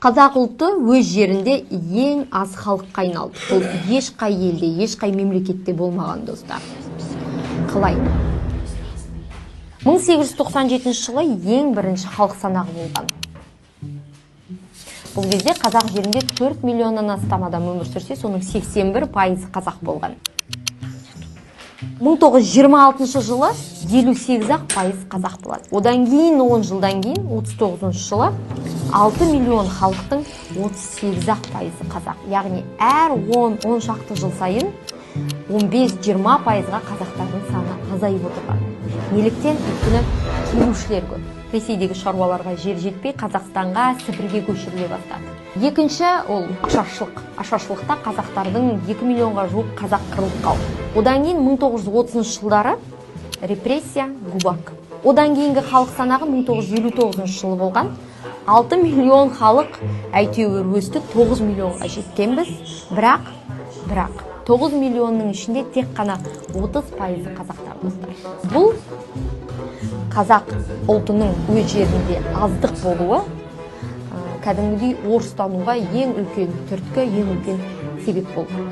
Қазақ ұлты өз жерінде ең аз халыққа айналды. Бұл ешқай елде, ешқай мемлекетте болмаған, достар. Қалай? 1897 жылы ең бірінші халық санағы болған. Бұл кезде қазақ жерінде 4 миллионнан астам адам өмір сүрсе, соның 81% қазақ болған. 1926 жылы 58% қазақ болады. Одан кейін 10 жылдан кейін 39 жылы 6 миллион халықтың 38% қазақ. Яғни әр 10 шақты жыл сайын 15-20%-ға қазақтардың саны азайып отырған. Неліктен? Өйткені келушілер көп. Ресейдегі шаруаларға жер жетпей, Қазақстанға, Сібірге көшіріле бастады. Екінші, ол ашаршылық. Ашаршылықта қазақтардың 2 миллионға жуық қазақ қырылып қалды. Одан кейін 1930 жылдары репрессия, ГУЛАГ. Одан кейінгі халық санағы 1959 жылы болған. 6 миллион халық әйтеуір өсті, 9 миллионға жеткенбіз. Бірақ 9 миллионның ішінде тек қана 30% қазақтар, достар. Бұл қазақ ұлтының өз жерінде аздық болуы кәдімгідей орыстануға ең үлкен түрткі, ең үлкен себеп болды.